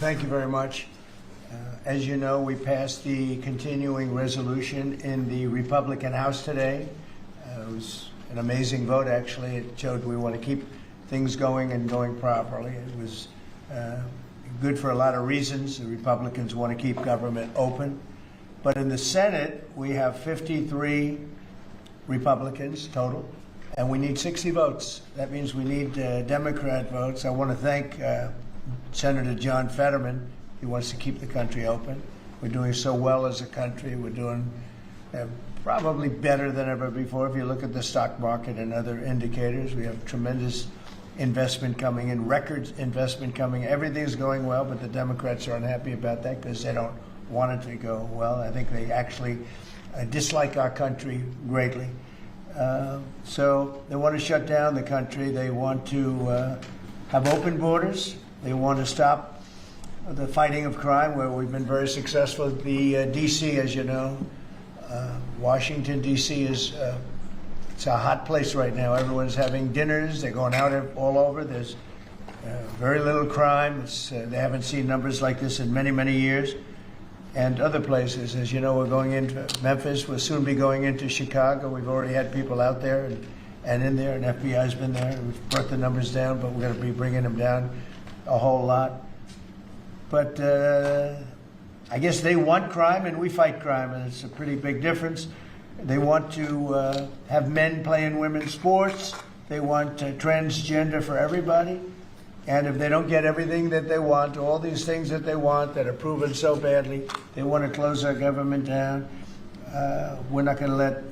Thank you very much. As you know, we passed the continuing resolution in the Republican House today. It was an amazing vote, actually. It showed we want to keep things going and going properly. It was good for a lot of reasons. The Republicans want to keep government open. But in the Senate, we have 53 Republicans total, and we need 60 votes. That means we need Democrat votes. I want to thank Senator John Fetterman. He wants to keep the country open. We're doing so well as a country. We're doing probably better than ever before. If you look at the stock market and other indicators, we have tremendous investment coming in, record investment coming. Everything's going well, but the Democrats are unhappy about that because they don't want it to go well. I think they actually dislike our country greatly. So they want to shut down the country. They want to have open borders. They want to stop the fighting of crime, where we've been very successful. The D.C., as you know, Washington, D.C. is it's a hot place right now. Everyone's having dinners. They're going out all over. There's very little crime. They haven't seen numbers like this in many, many years. And other places, as you know, we're going into Memphis. We'll soon be going into Chicago. We've already had people out there and in there, and FBI's been there. We've brought the numbers down, but we're going to be bringing them down a whole lot. But I guess they want crime and we fight crime, and it's a pretty big difference. They want to have men playing women's sports. They want transgender for everybody. And if they don't get everything that they want, all these things that they want that are proven so badly, they want to close our government down. We're not going to let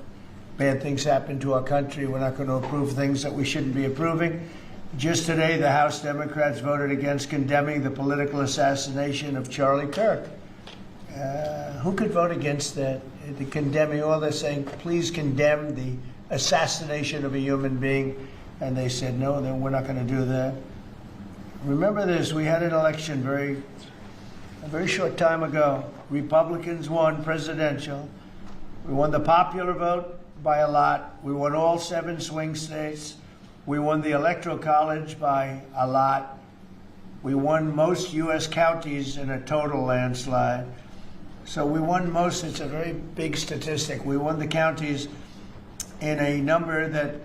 bad things happen to our country. We're not going to approve things that we shouldn't be approving. Just today, the House Democrats voted against condemning the political assassination of Charlie Kirk. Who could vote against that? The condemning, all they're saying, please condemn the assassination of a human being. And they said, no, then we're not going to do that. Remember this, we had an election a very short time ago. Republicans won presidential. We won the popular vote by a lot. We won all 7 swing states. We won the Electoral College by a lot. We won most U.S. counties in a total landslide. So we won most. It's a very big statistic. We won the counties in a number that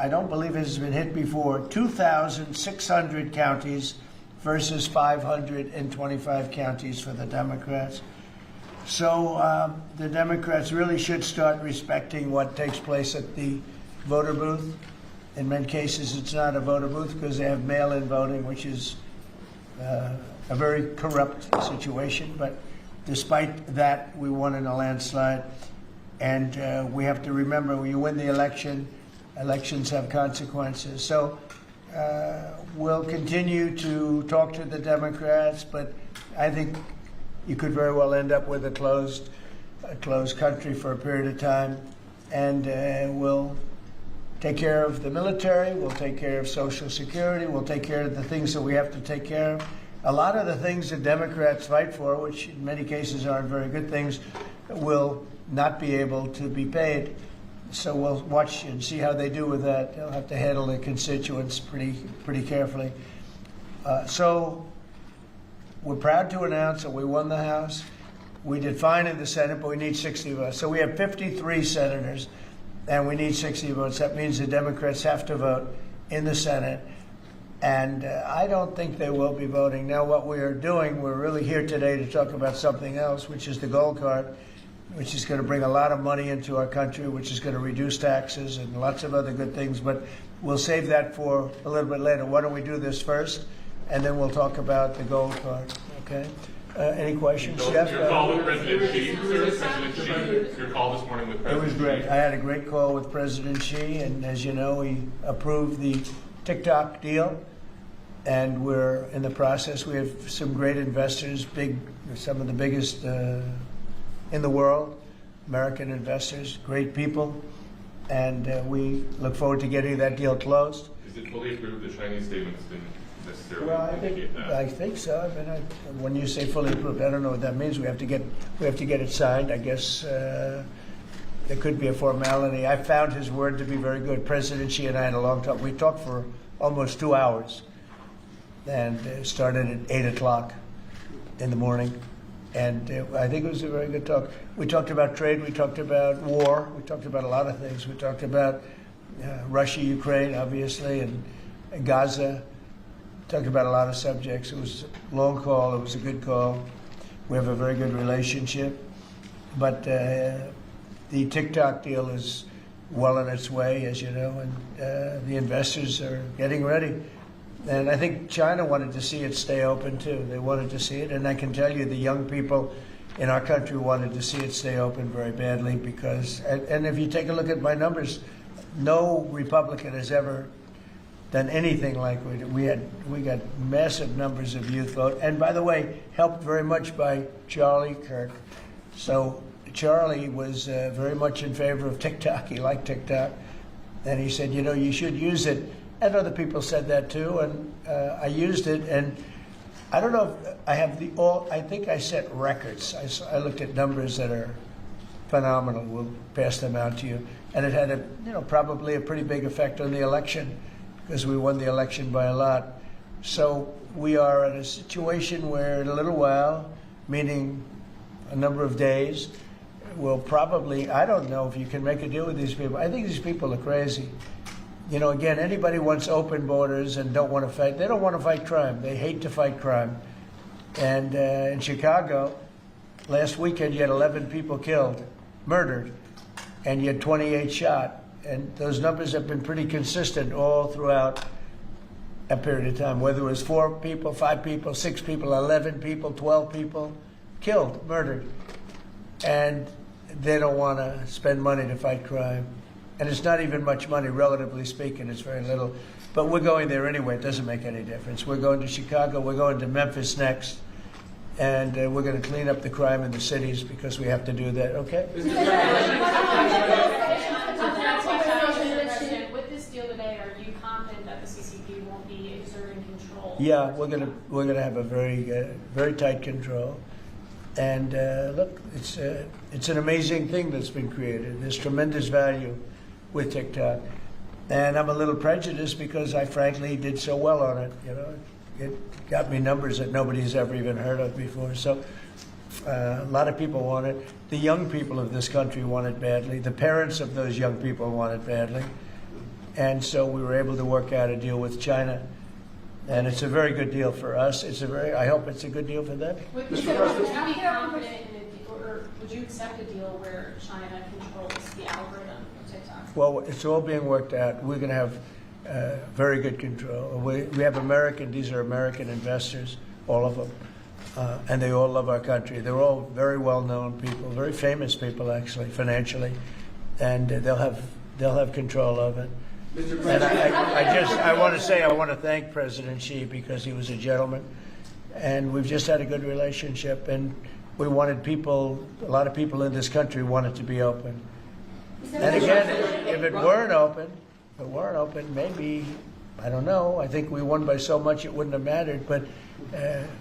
I don't believe has been hit before. 2,600 counties versus 525 counties for the Democrats. So the Democrats really should start respecting what takes place at the voter booth. In many cases, it's not a voter booth because they have mail-in voting, which is a very corrupt situation. But despite that, we won in a landslide. And we have to remember, when you win the election, elections have consequences. So we'll continue to talk to the Democrats, but I think you could very well end up with a closed country for a period of time. And we'll take care of the military, we'll take care of Social Security, we'll take care of the things that we have to take care of. A lot of the things that Democrats fight for, which in many cases aren't very good things, will not be able to be paid. So we'll watch and see how they do with that. They'll have to handle their constituents pretty carefully. So we're proud to announce that we won the House. We did fine in the Senate, but we need 60 votes. So we have 53 senators, and we need 60 votes. That means the Democrats have to vote in the Senate. And I don't think they will be voting. Now what we are doing, we're really here today to talk about something else, which is the gold card, which is going to bring a lot of money into our country, which is going to reduce taxes and lots of other good things. But we'll save that for a little bit later. Why don't we do this first, and then we'll talk about the gold card, okay? Any questions, Jeff? Your call with President Xi, sir. President Xi, your call this morning with President Xi. It was great. I had a great call with President Xi, and as you know, he approved the TikTok deal, and we're in the process. We have some great investors, some of the biggest in the world, American investors, great people, and we look forward to getting that deal closed. Is it fully approved? The Chinese statements didn't necessarily Well, indicate that. I think so. I mean, when you say fully approved, I don't know what that means. We have to get it signed. I guess there could be a formality. I found his word to be very good. President Xi and I had a long talk. We talked for almost 2 hours, and it started at 8 o'clock. in the morning, and I think it was a very good talk. We talked about trade, we talked about war, we talked about a lot of things. We talked about Russia, Ukraine, obviously, and Gaza. Talked about a lot of subjects. It was a long call. It was a good call. We have a very good relationship, but the TikTok deal is well on its way, as you know, and the investors are getting ready. And I think China wanted to see it stay open too. They wanted to see it, and I can tell you the young people in our country wanted to see it stay open very badly because, and if you take a look at my numbers, no Republican has ever done anything like we did. We got massive numbers of youth vote, and by the way, helped very much by Charlie Kirk. So Charlie was very much in favor of TikTok. He liked TikTok, and he said, you know, you should use it. And other people said that too, and I used it. And I don't know if I have I think I set records. I looked at numbers that are phenomenal. We'll pass them out to you. And it had probably a pretty big effect on the election because we won the election by a lot. So we are in a situation where in a little while, meaning a number of days, we'll probably, I don't know if you can make a deal with these people. I think these people are crazy. You know, again, anybody wants open borders and don't want to fight. They don't want to fight crime. They hate to fight crime. And in Chicago, last weekend, you had 11 people killed, murdered, and you had 28 shot. And those numbers have been pretty consistent all throughout a period of time, whether it was 4 people, 5 people, 6 people, 11 people, 12 people killed, murdered. And they don't want to spend money to fight crime. And it's not even much money, relatively speaking. It's very little. But we're going there anyway. It doesn't make any difference. We're going to Chicago. We're going to Memphis next. And we're going to clean up the crime in the cities because we have to do that. Okay? With this deal today, are you confident that the CCP won't be exerting control? Yeah, we're gonna have a very tight control. And look, it's an amazing thing that's been created. There's tremendous value with TikTok, and I'm a little prejudiced because I frankly did so well on it. You know, it got me numbers that nobody's ever even heard of before. So a lot of people want it. The young people of this country want it badly. The parents of those young people want it badly, and so we were able to work out a deal with China. And it's a very good deal for us. I hope it's a good deal for them. Would you be confident in or would you accept a deal where China controls the algorithm of TikTok? Well, it's all being worked out. We're going to have very good control. We have these are American investors, all of them, and they all love our country. They're all very well-known people, very famous people, actually, financially, and they'll have control of it. And I want to thank President Xi because he was a gentleman, and we've just had a good relationship. And we wanted a lot of people in this country wanted to be open. And again, if it weren't open, maybe, I don't know. I think we won by so much it wouldn't have mattered. But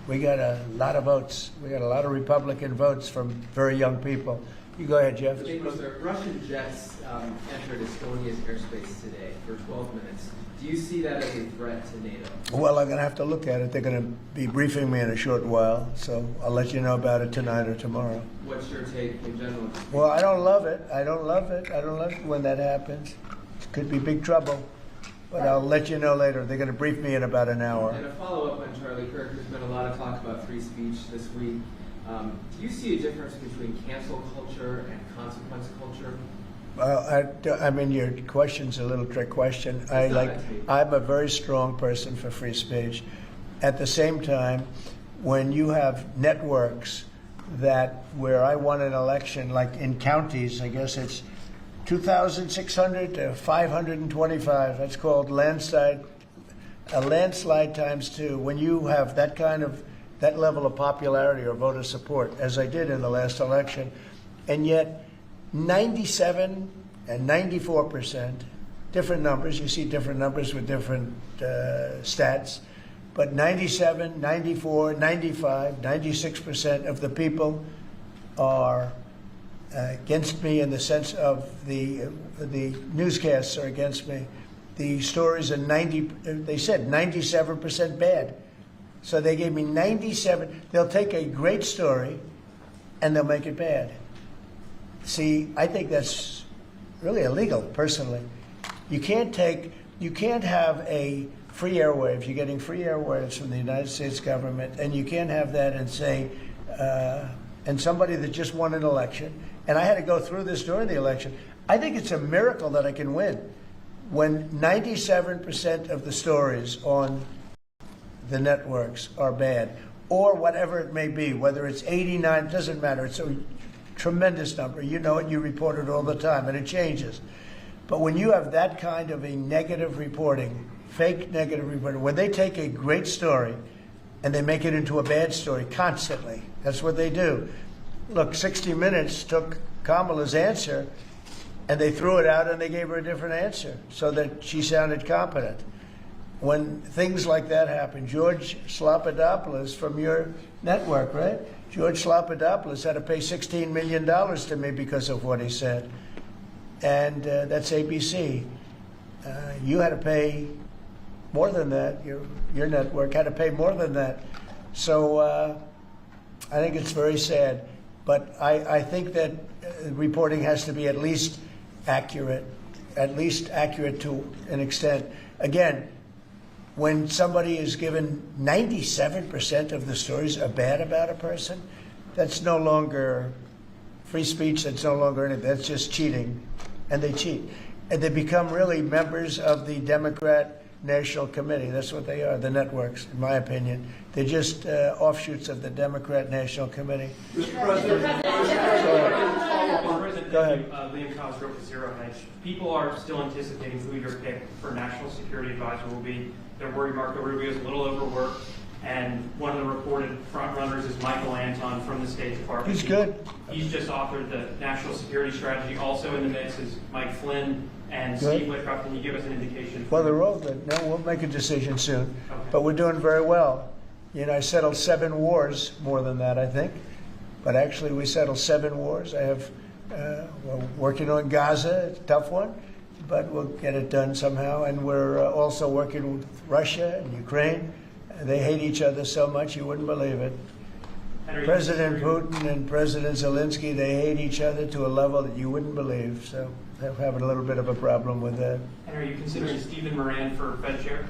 we got a lot of votes. We got a lot of Republican votes from very young people. You go ahead, Jeff. Russian jets entered Estonia's airspace today for 12 minutes. Do you see that as a threat to NATO? Well, I'm going to have to look at it. They're going to be briefing me in a short while, so I'll let you know about it tonight or tomorrow. What's your take in general? Well, I don't love it. I don't love it when that happens. It could be big trouble, but I'll let you know later. They're going to brief me in about an hour. And a follow-up on Charlie Kirk. There's been a lot of talk about free speech this week. Do you see a difference between cancel culture and consequence culture? Well, I mean, your question's a little trick question. I'm a very strong person for free speech. At the same time, when you have networks where I won an election, like in counties, I guess it's 2,600 to 525. That's called a landslide times 2. When you have that level of popularity or voter support, as I did in the last election, and yet 97 and 94%, different numbers, you see different numbers with different stats, but 97, 94, 95, 96% of the people are against me in the sense of the newscasts are against me. The stories are they said 97% bad. So they gave me 97. They'll take a great story and they'll make it bad. See, I think that's really illegal, personally. You can't have a free airwaves. You're getting free airwaves from the United States government, and you can't have that and say, and somebody that just won an election, and I had to go through this during the election. I think it's a miracle that I can win when 97% of the stories on the networks are bad, or whatever it may be, whether it's 89, it doesn't matter. It's a tremendous number. You know it, you report it all the time, and it changes. But when you have that kind of a negative reporting, fake negative reporting, when they take a great story and they make it into a bad story constantly, that's what they do. Look, 60 Minutes took Kamala's answer and they threw it out and they gave her a different answer so that she sounded competent. When things like that happen, George Slopadopoulos from your network, right? George Slopadopoulos had to pay $16 million to me because of what he said. And that's ABC. You had to pay more than that. Your network had to pay more than that. So I think it's very sad. But I think that reporting has to be at least accurate to an extent. Again, when somebody is given 97% of the stories are bad about a person, that's no longer free speech, that's no longer anything, that's just cheating. And they cheat. And they become really members of the Democrat National Committee. That's what they are, the networks, in my opinion. They're just offshoots of the Democrat National Committee. Mr. President, Go ahead. Liam Cosgrove with Zero Hedge. People are still anticipating who your pick for National Security Advisor will be. They're worried Marco Rubio is a little overworked, and one of the reported frontrunners is Michael Anton from the State Department. He's good. He's just authored the National Security Strategy. Also in the mix is Mike Flynn and Good. Steve Witkoff. Can you give us an indication? Well, they're all good. No, we'll make a decision soon. Okay. But we're doing very well. You know, I settled 7 wars, more than that, I think. But actually, we settled 7 wars. I have, we're working on Gaza, it's a tough one, but we'll get it done somehow. And we're also working with Russia and Ukraine. They hate each other so much, you wouldn't believe it. And are you President considering- Putin and President Zelensky, they hate each other to a level that you wouldn't believe. So they're having a little bit of a problem with that. And are you considering Stephen Moran for Fed Chair?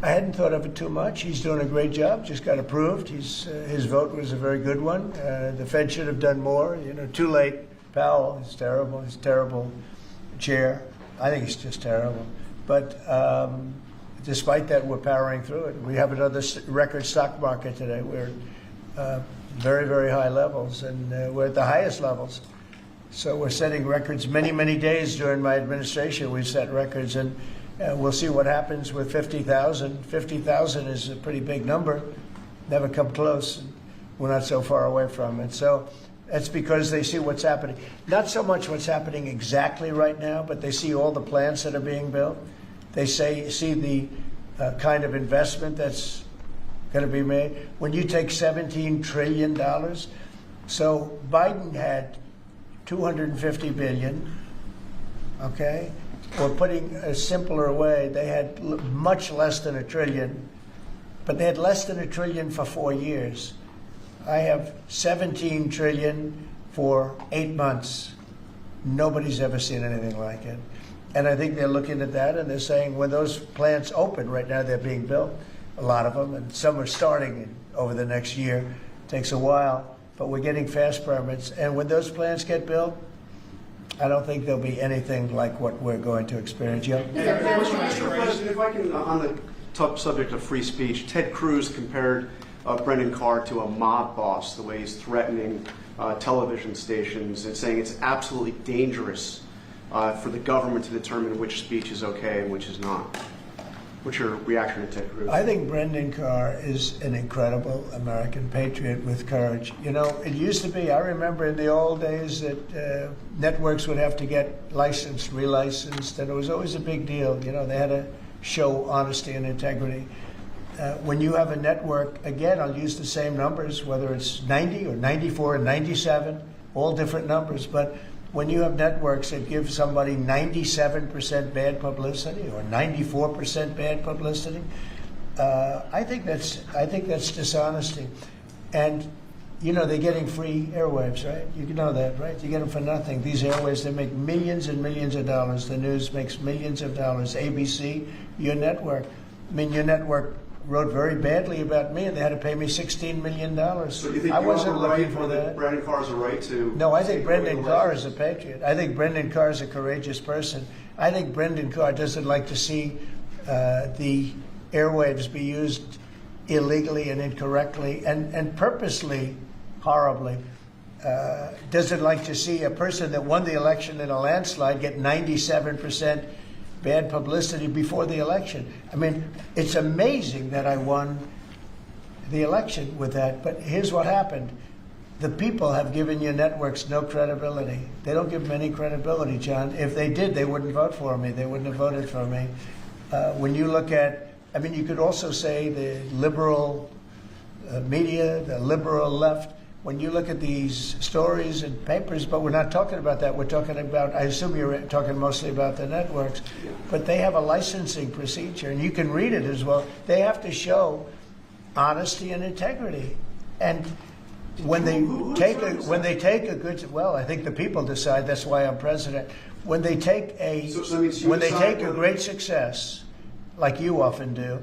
I hadn't thought of it too much. He's doing a great job. Just got approved. His vote was a very good one. The Fed should have done more. You know, too late. Powell is terrible. He's a terrible chair. I think he's just terrible. But despite that, we're powering through it. We have another record stock market today. We're very, very high levels, and we're at the highest levels. So we're setting records many, many days during my administration. We've set records, and we'll see what happens with 50,000. 50,000 is a pretty big number. Never come close. We're not so far away from it. So that's because they see what's happening. Not so much what's happening exactly right now, but they see all the plants that are being built. They see the kind of investment that's going to be made. When you take $17 trillion, so Biden had $250 billion, okay? Or putting a simpler way, they had much less than $1 trillion, but they had less than $1 trillion for 4 years. I have $17 trillion for 8 months. Nobody's ever seen anything like it. And I think they're looking at that and they're saying when those plants open, right now they're being built, a lot of them, and some are starting over the next year. It takes a while, but we're getting fast permits. And when those plants get built, I don't think there'll be anything like what we're going to experience. Yeah. Mr. President, if I can, on the tough subject of free speech, Ted Cruz compared Brendan Carr to a mob boss, the way he's threatening television stations and saying it's absolutely dangerous for the government to determine which speech is okay and which is not. What's your reaction to Ted Cruz? I think Brendan Carr is an incredible American patriot with courage. You know, it used to be, I remember in the old days that networks would have to get licensed, relicensed, and it was always a big deal. You know, they had to show honesty and integrity. When you have a network, again, I'll use the same numbers, whether it's 90 or 94 or 97, all different numbers, but when you have networks that give somebody 97% bad publicity or 94% bad publicity, I think that's dishonesty. And, you know, they're getting free airwaves, right? You know that, right? You get them for nothing. These airwaves, they make millions and millions of dollars. The news makes millions of dollars. ABC, your network. I mean, your network wrote very badly about me, and they had to pay me $16 million. So you think I you wasn't have a looking right, for or that. that Brandon Carr has a right to... No, I think take away Brendan the Carr is a license? patriot. I think Brendan Carr is a courageous person. I think Brendan Carr doesn't like to see the airwaves be used illegally and incorrectly and purposely horribly. Doesn't like to see a person that won the election in a landslide get 97% bad publicity before the election. I mean, it's amazing that I won the election with that, but here's what happened. The people have given your networks no credibility. They don't give them any credibility, John. If they did, they wouldn't vote for me. They wouldn't have voted for me. When you look at, I mean, you could also say the liberal media, the liberal left, when you look at these stories and papers, but we're not talking about that. We're talking about, I assume you're talking mostly about the networks, but they have a licensing procedure, and you can read it as well. They have to show honesty and integrity. And when they take a good, well, I think the people decide. That's why I'm president. When they take a So that means you when they decide take a whether- great success, like you often do,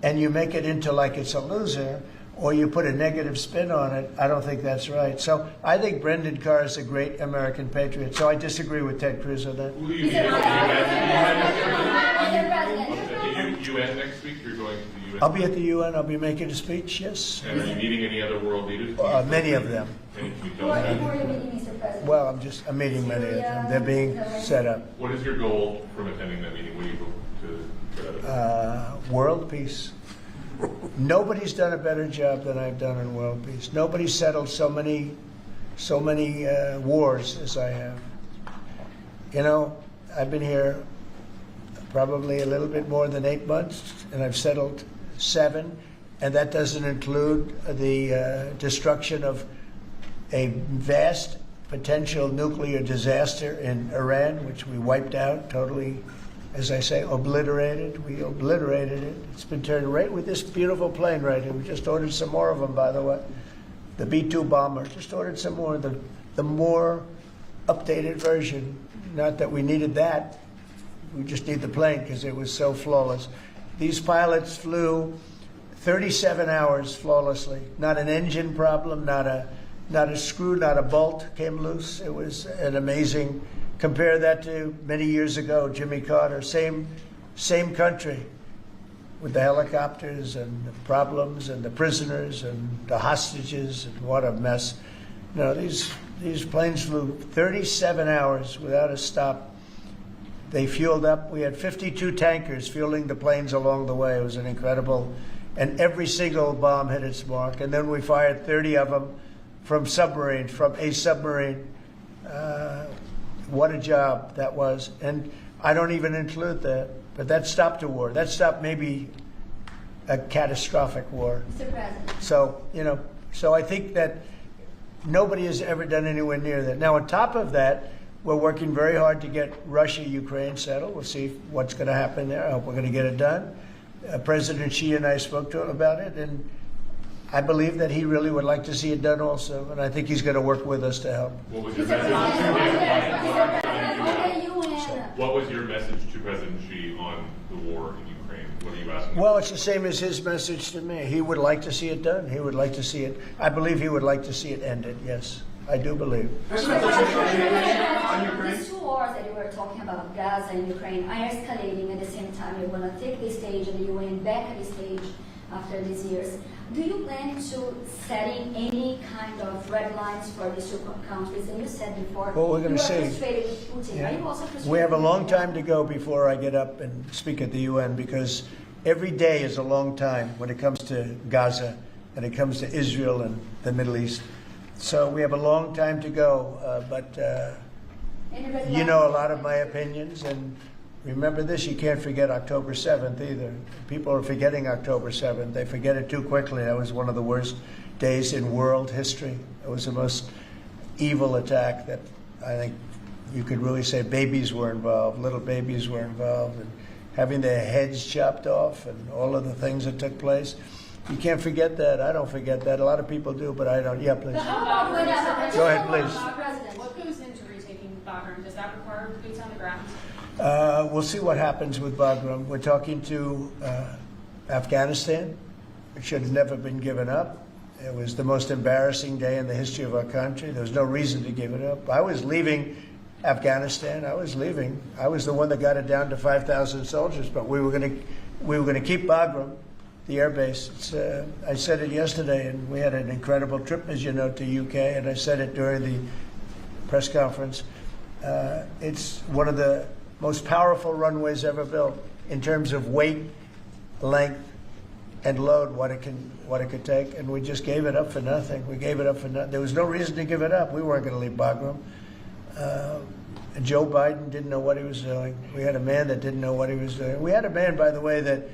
and you make it into like it's a loser, or you put a negative spin on it, I don't think that's right. So I think Brendan Carr is a great American patriot. So I disagree with Ted Cruz on that. Will you be Mr. at President. the UN next week? You're going to the UN? I'll be at the UN. I'll be making a speech. Yes, And are you meeting any other world leaders? many of them. And can you Who tell us are that? you meeting, Mr. President? Well, I'm meeting many of them. They're being set up. What is your goal from attending that meeting? What do you hope to get out of it? World peace. Nobody's done a better job than I've done in world peace. Nobody's settled so many wars as I have. You know, I've been here probably a little bit more than 8 months, and I've settled 7, and that doesn't include the destruction of a vast potential nuclear disaster in Iran, which we wiped out totally. As I say, obliterated. We obliterated it. It's been turned right with this beautiful plane right here. We just ordered some more of them, by the way. The B-2 bomber. Just ordered some more. The more updated version. Not that we needed that. We just need the plane because it was so flawless. These pilots flew 37 hours flawlessly. Not an engine problem. Not a screw. Not a bolt came loose. It was an amazing. Compare that to many years ago, Jimmy Carter, same country, with the helicopters and the problems and the prisoners and the hostages, and what a mess. You know, these planes flew 37 hours without a stop. They fueled up. We had 52 tankers fueling the planes along the way. It was an incredible, and every single bomb hit its mark. And then we fired 30 of them from a submarine. What a job that was. And I don't even include that. But that stopped a war. That stopped maybe a catastrophic war. Mr. President. So, you know, so I think that nobody has ever done anywhere near that. Now, on top of that, we're working very hard to get Russia-Ukraine settled. We'll see what's going to happen there. I hope we're going to get it done. President Xi and I spoke to him about it, and I believe that he really would like to see it done also, and I think he's going to work with us to help. What was your Mr. message? President, UN. What was your message to President Xi on the war in Ukraine? What are you asking? Well, it's the same as his message to me. He would like to see it done. He would like to see it. I believe he would like to see it ended. Yes, I do believe. These 2 wars that you were talking about, Gaza and Ukraine, are escalating at the same time. You want to take the stage and the UN back at the stage after these years. Do you plan to setting any kind of red lines for these 2 countries? And you said before, Well, we're going to you are see. frustrated with Putin. Yeah. Are you also frustrated? We have a with long Putin? time to go before I get up and speak at the UN, because every day is a long time when it comes to Gaza and it comes to Israel and the Middle East. So we have a long time to go, but Any red you know a lines? lot of my opinions, and remember this, you can't forget October 7th either. People are forgetting October 7th. They forget it too quickly. That was one of the worst days in world history. It was the most evil attack that I think you could really say babies were involved, little babies were involved, and having their heads chopped off and all of the things that took place. You can't forget that. I don't forget that. A lot of people do, but I don't. Yeah, please. How about when Go ahead, please. President? What goes into retaking Bagram? Does that require boots on the ground? We'll see what happens with Bagram. We're talking to Afghanistan. It should have never been given up. It was the most embarrassing day in the history of our country. There was no reason to give it up. I was leaving Afghanistan. I was leaving. I was the one that got it down to 5,000 soldiers, but we were going to keep Bagram, the air base. I said it yesterday, and we had an incredible trip, as you know, to UK, and I said it during the press conference. It's one of the most powerful runways ever built in terms of weight, length, and load, what it could take, and we just gave it up for nothing. We gave it up for nothing. There was no reason to give it up. We weren't going to leave Bagram. Joe Biden didn't know what he was doing. We had a man that didn't know what he was doing. We had a man, by the way, that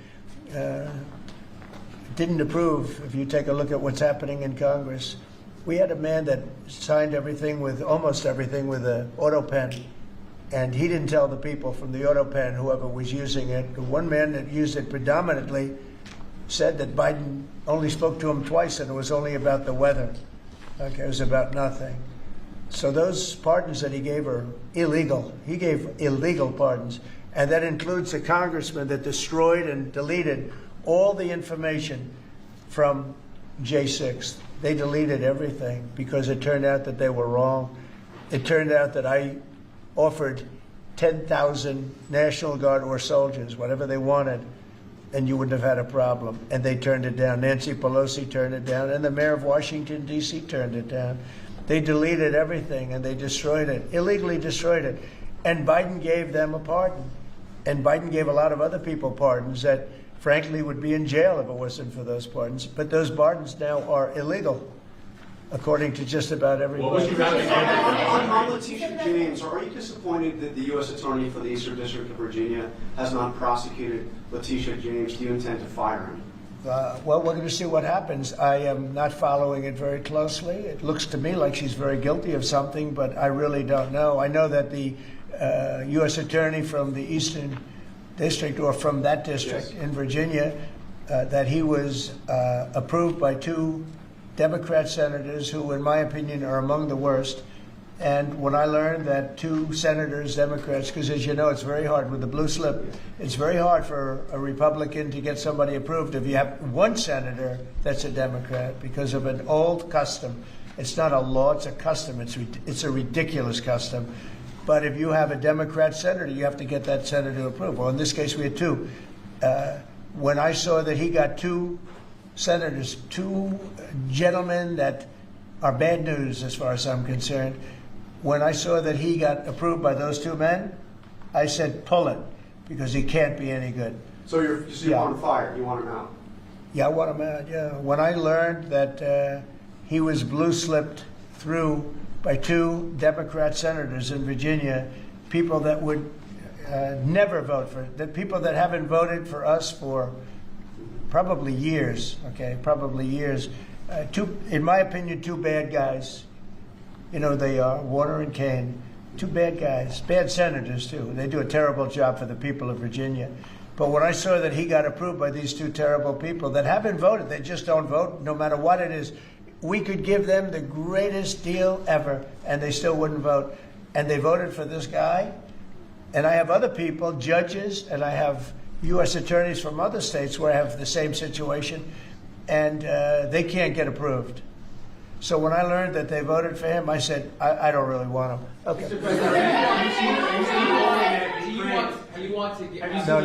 didn't approve. If you take a look at what's happening in Congress, we had a man that signed everything with almost everything with an auto pen, and he didn't tell the people from the auto pen, whoever was using it. The one man that used it predominantly said that Biden only spoke to him twice, and it was only about the weather. Okay, it was about nothing. So those pardons that he gave are illegal. He gave illegal pardons, and that includes the congressman that destroyed and deleted all the information from J6. They deleted everything because it turned out that they were wrong. It turned out that I offered 10,000 National Guard or soldiers, whatever they wanted, and you wouldn't have had a problem. And they turned it down. Nancy Pelosi turned it down, and the mayor of Washington, D.C. turned it down. They deleted everything, and they destroyed it, illegally destroyed it. And Biden gave them a pardon. And Biden gave a lot of other people pardons that, frankly, would be in jail if it wasn't for those pardons. But those pardons now are illegal, according to just about everybody. What was your On Letitia James, are you disappointed that the U.S. Attorney for the Eastern District of Virginia has not prosecuted Letitia James? Do you intend to fire him? Well, we're going to see what happens. I am not following it very closely. It looks to me like she's very guilty of something, but I really don't know. I know that the U.S. Attorney from the Eastern District, or from that district in Virginia, that he was approved by 2 Democrat senators who, in my opinion, are among the worst. And when I learned that 2 senators, Democrats, because as you know, it's very hard with the blue slip, it's very hard for a Republican to get somebody approved if you have 1 senator that's a Democrat because of an old custom. It's not a law, it's a custom. It's a ridiculous custom. But if you have a Democrat senator, you have to get that senator to approve. Well, in this case, we had 2. When I saw that he got 2 senators, 2 gentlemen that are bad news as far as I'm concerned, when I saw that he got approved by those 2 men, I said, pull it, because he can't be any good. So you want him fired? You want him out? Yeah, I want him out, yeah. When I learned that he was blue-slipped through by 2 Democrat senators in Virginia, people that would never vote for it, that people that haven't voted for us for probably years, okay, probably years. In my opinion, 2 bad guys. You know, they are Warner and Kane. 2 bad guys, bad senators too. They do a terrible job for the people of Virginia. But when I saw that he got approved by these 2 terrible people that haven't voted, they just don't vote, no matter what it is, we could give them the greatest deal ever, and they still wouldn't vote. And they voted for this guy. And I have other people, judges, and I have U.S. attorneys from other states where I have the same situation, and they can't get approved. So when I learned that they voted for him, I said, I don't really want him. Okay. Mr. President,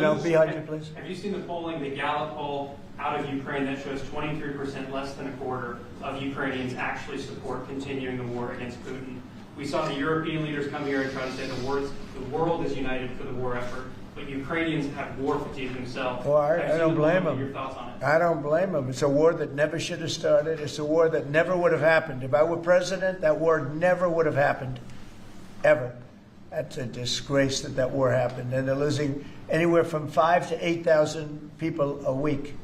No, behind you, please. Have you seen the polling, the Gallup poll out of Ukraine that shows 23%, less than a quarter, of Ukrainians actually support continuing the war against Putin? We saw the European leaders come here and try to say the world is united for the war effort, but Ukrainians have war fatigue themselves. Well, I don't blame them. Your thoughts on it? I don't blame them. It's a war that never should have started. It's a war that never would have happened. If I were president, that war never would have happened, ever. That's a disgrace that that war happened. And they're losing anywhere from 5,000 to 8,000 people a week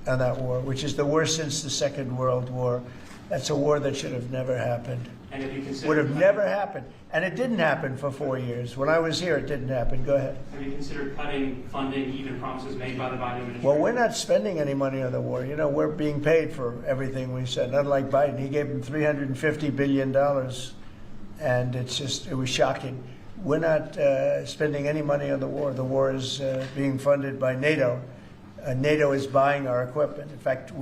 on that war, which is the worst since the Second World War. That's a war that should have never happened. And if you consider Would have never happened. And it didn't happen for 4 years. When I was here, it didn't happen. Go ahead. Have you considered cutting funding, even promises made by the Biden administration? Well, we're not spending any money on the war. You know, we're being paid for everything we said. Unlike Biden, he gave them $350 billion. And it was shocking. We're not spending any money on the war. The war is being funded by NATO. NATO is buying our equipment. In fact,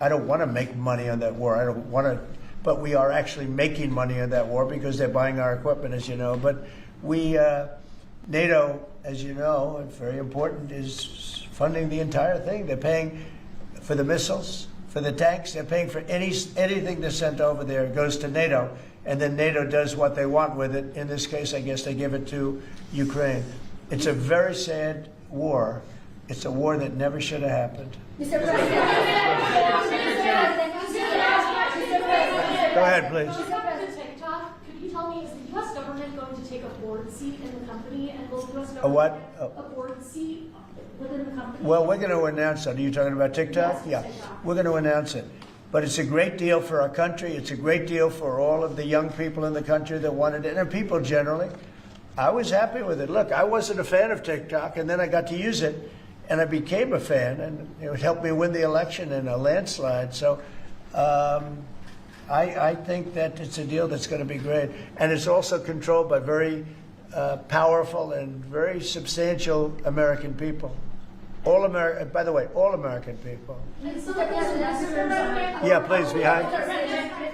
I don't want to make money on that war. I don't want to, but we are actually making money on that war because they're buying our equipment, as you know. But NATO, as you know, and very important, is funding the entire thing. They're paying for the missiles, for the tanks. They're paying for anything that's sent over there. It goes to NATO, and then NATO does what they want with it. In this case, I guess they give it to Ukraine. It's a very sad war. It's a war that never should have happened. Mr. President, Go ahead, please. With regard to TikTok, could you tell me, is the U.S. government going to take a board seat in the company, and will the U.S. government A what? get a board seat within the company? Well, we're going to announce that. Are you talking about TikTok? Yes, Yeah. TikTok. We're going to announce it. But it's a great deal for our country. It's a great deal for all of the young people in the country that wanted it, and people generally. I was happy with it. Look, I wasn't a fan of TikTok, and then I got to use it, and I became a fan, and it helped me win the election in a landslide. So I think that it's a deal that's going to be great. And it's also controlled by very powerful and very substantial American people. By the way, all American people. Yeah, please, behind.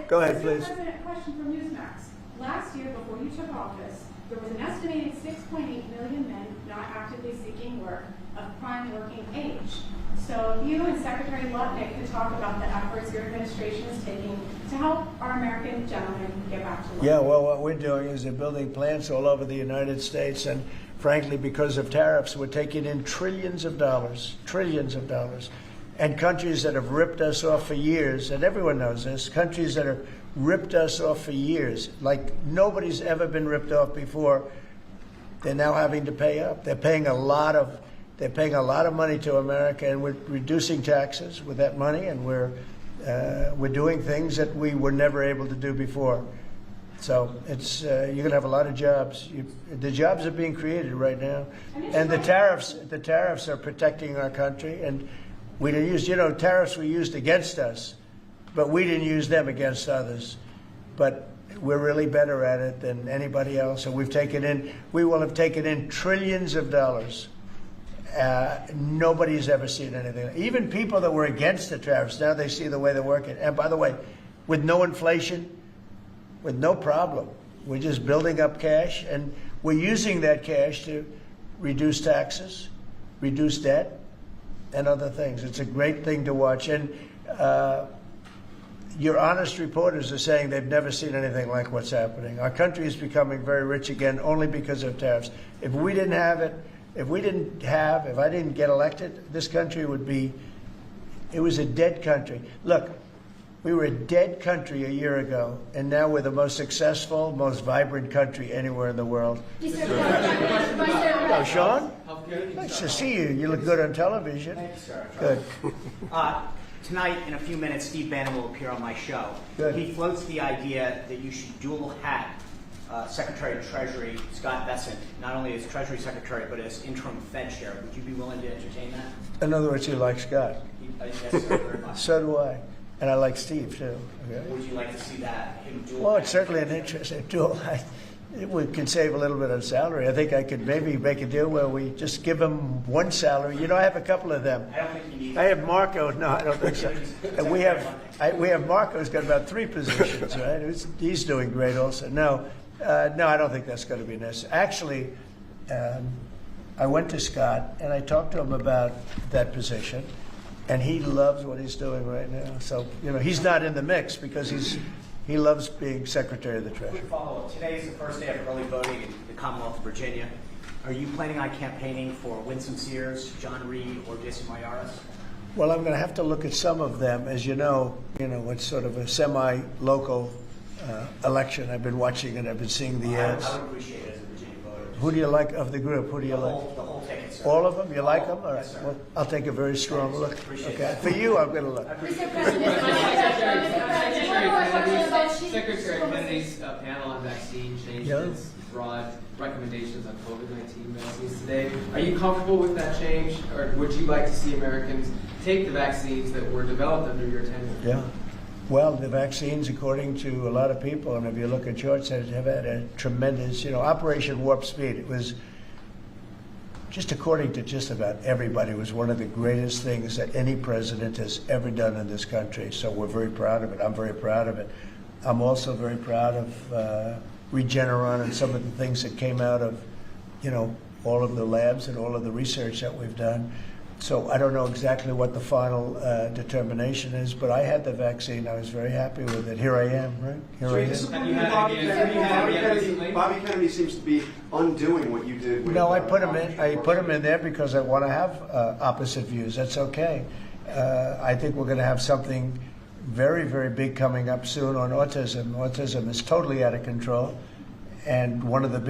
Go ahead, please. Mr. President, question from Newsmax. Last year, before you took office, there was an estimated 6.8 million men not actively seeking work of prime working age. So if you and Secretary Lutnick could talk about the efforts your administration is taking to help our American gentlemen get back to work. Yeah, well, what we're doing is they're building plants all over the United States, and frankly, because of tariffs, we're taking in trillions of dollars. And countries that have ripped us off for years, and everyone knows this, countries that have ripped us off for years, like nobody's ever been ripped off before, they're now having to pay up. They're paying a lot of money to America, and we're reducing taxes with that money, and we're doing things that we were never able to do before. So it's you're going to have a lot of jobs. The jobs are being created right now, and the tariffs are protecting our country. And we didn't use, tariffs were used against us, but we didn't use them against others. But we're really better at it than anybody else, and we will have taken in trillions of dollars. Nobody's ever seen anything. Even people that were against the tariffs, now they see the way they're working. And by the way, with no inflation, with no problem, we're just building up cash, and we're using that cash to reduce taxes, reduce debt, and other things. It's a great thing to watch. And your honest reporters are saying they've never seen anything like what's happening. Our country is becoming very rich again only because of tariffs. If I didn't get elected, this country it was a dead country. Look, we were a dead country a year ago, and now we're the most successful, most vibrant country anywhere in the world. Oh, Sean? Nice to see you. You look good on television. Thanks, sir. Good. Tonight, in a few minutes, Steve Bannon will appear on my show. Good. He floats the idea that you should dual hat Secretary of Treasury Scott Bessent, not only as Treasury Secretary, but as interim Fed chair. Would you be willing to entertain that? In other words, you like Scott. Yes, sir, very much. So do I. And I like Steve, too. Okay. Would you like to see that, him dual Well, hat? it's certainly an interesting dual. We can save a little bit on salary. I think I could maybe make a deal where we just give him one salary. I have a couple of them. I don't think you need I have Marco. No, I don't think so. And we have Marco who's got about 3 positions, right? He's doing great also. No, I don't think that's going to be necessary. Actually, I went to Scott and I talked to him about that position, and he loves what he's doing right now. So, he's not in the mix because he loves being Secretary of the Treasury. Quick follow-up. Today is the first day of early voting in the Commonwealth of Virginia. Are you planning on campaigning for Winsome Sears, John Reed, or Jason Mayaris? Well, I'm going to have to look at some of them. As you know, it's sort of a semi-local election. I've been watching it. I've been seeing the ads. I would appreciate it as a Virginia voter. Who do you like of the group? Who do you like? The whole ticket did, sir. All of them? You like them? All right. Yes, sir. Well, I'll take a very strong look. Appreciate Okay. that. For you, I'm going to look. Mr. President, Secretary Kennedy's panel on vaccine changed Yeah. its broad recommendations on COVID-19 vaccines today. Are you comfortable with that change, or would you like to see Americans take the vaccines that were developed under your tenure? Yeah. Well, the vaccines, according to a lot of people, and if you look at charts, have had a tremendous, Operation Warp Speed. It was, just according to just about everybody, was one of the greatest things that any president has ever done in this country. So we're very proud of it. I'm very proud of it. I'm also very proud of Regeneron and some of the things that came out of, all of the labs and all of the research that we've done. So I don't know exactly what the final determination is, but I had the vaccine. I was very happy with it. Here I am, right? Here I am. Have you had any yet recently? Bobby Kennedy seems to be undoing what you did with No, I put him in. I put him in there because I want to have opposite views. That's okay. I think we're going to have something very, very big coming up soon on autism. Autism is totally out of control, and one of the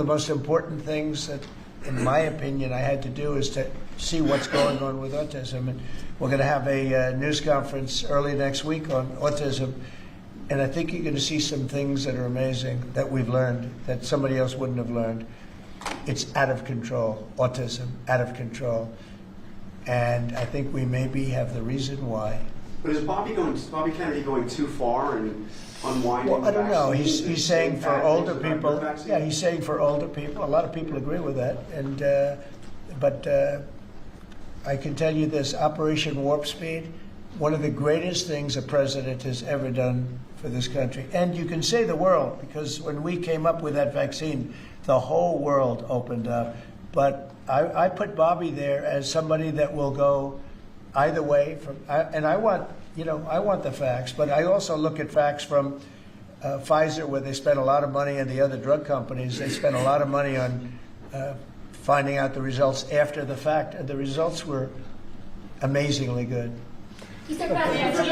most important things that, in my opinion, I had to do is to see what's going on with autism. And we're going to have a news conference early next week on autism. And I think you're going to see some things that are amazing that we've learned that somebody else wouldn't have learned. It's out of control, autism, out of control. And I think we maybe have the reason why. But is Bobby Kennedy going too far and unwinding Well, I don't know. vaccines and He's saying for bad older things about people. your vaccine? Yeah, he's saying for older people. A lot of people agree with that. And but I can tell you this: Operation Warp Speed, one of the greatest things a president has ever done for this country. And you can say the world, because when we came up with that vaccine, the whole world opened up. But I put Bobby there as somebody that will go either way. And I want the facts, but I also look at facts from Pfizer, where they spent a lot of money, and the other drug companies, they spent a lot of money on finding out the results after the fact, and the results were amazingly good. Mr. President,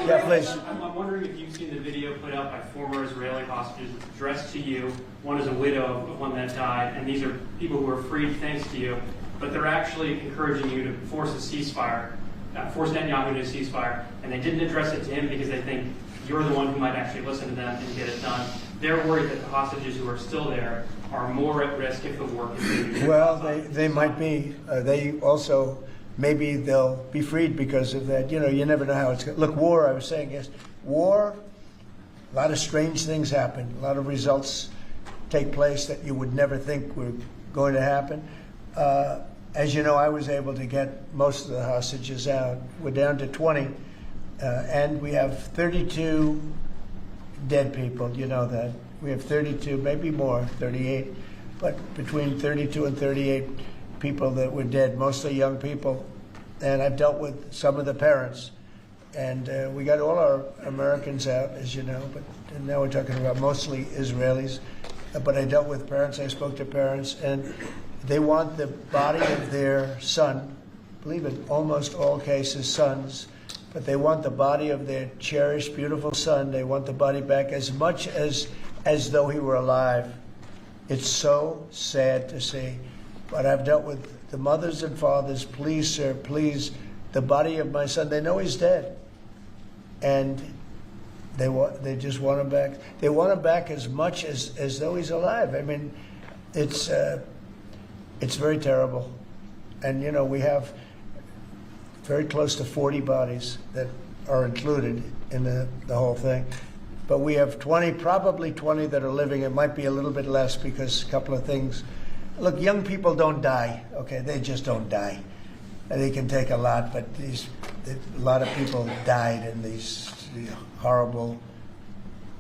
Yeah, please. I'm wondering if you've seen the video put out by former Israeli hostages addressed to you. One is a widow of one that died, and these are people who were freed thanks to you. But they're actually encouraging you to force a ceasefire, force Netanyahu to a ceasefire, and they didn't address it to him because they think you're the one who might actually listen to them and get it done. They're worried that the hostages who are still there are more at risk if the war continues. Well, they might be. They also, maybe they'll be freed because of that. You never know how it's going. Look, war, I was saying, yes, war, a lot of strange things happen. A lot of results take place that you would never think were going to happen. As you know, I was able to get most of the hostages out. We're down to 20, and we have 32 dead people. You know that. We have 32, maybe more, 38, but between 32 and 38 people that were dead, mostly young people. And I've dealt with some of the parents. And we got all our Americans out, as you know, but now we're talking about mostly Israelis. But I dealt with parents, I spoke to parents, and they want the body of their son, I believe in almost all cases sons, but they want the body of their cherished, beautiful son. They want the body back as much as though he were alive. It's so sad to see. But I've dealt with the mothers and fathers. Please, sir, please, the body of my son. They know he's dead, and they just want him back. They want him back as much as though he's alive. I mean, it's very terrible. And we have very close to 40 bodies that are included in the whole thing. But we have 20, probably 20 that are living. It might be a little bit less because a couple of things. Look, young people don't die, okay? They just don't die. And they can take a lot, but a lot of people died in these horrible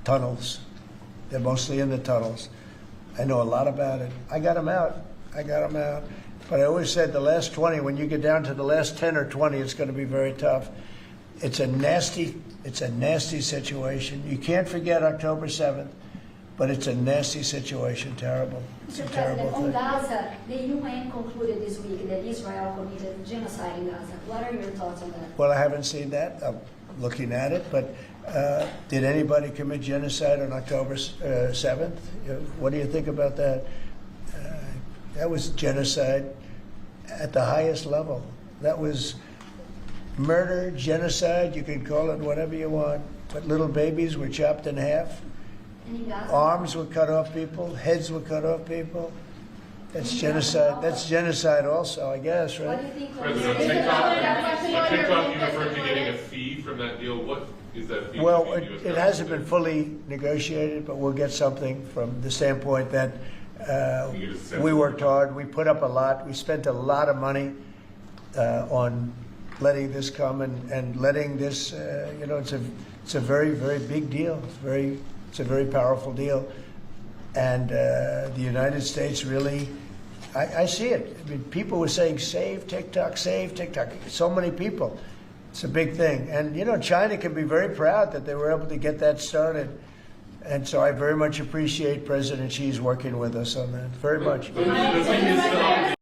tunnels. They're mostly in the tunnels. I know a lot about it. I got them out. But I always said the last 20, when you get down to the last 10 or 20, it's going to be very tough. It's a nasty situation. You can't forget October 7th, but it's a nasty situation, terrible. It's a Mr. terrible President, on thing. Gaza, the UN concluded this week that Israel committed genocide in Gaza. What are your thoughts on that? Well, I haven't seen that. I'm looking at it, but did anybody commit genocide on October 7th? What do you think about that? That was genocide at the highest level. That was murder, genocide, you can call it whatever you want. But little babies were chopped in half. And in Gaza? Arms were cut off people, heads were cut off people. That's genocide. That's genocide also, I guess, What right? do you think? President, on TikTok, you referred to getting a fee from that deal. What is that fee? Well, between U.S. it hasn't been government fully negotiated, but we'll get something from the standpoint that You get a sense we of worked it. hard, we put up a lot, we spent a lot of money on letting this come and letting this, it's a very, very big deal. It's a very powerful deal. And the United States really, I see it. I mean, people were saying, save TikTok, save TikTok. So many people. It's a big thing. And, China can be very proud that they were able to get that started. And so I very much appreciate President Xi's working with us on that, very much. The thing is,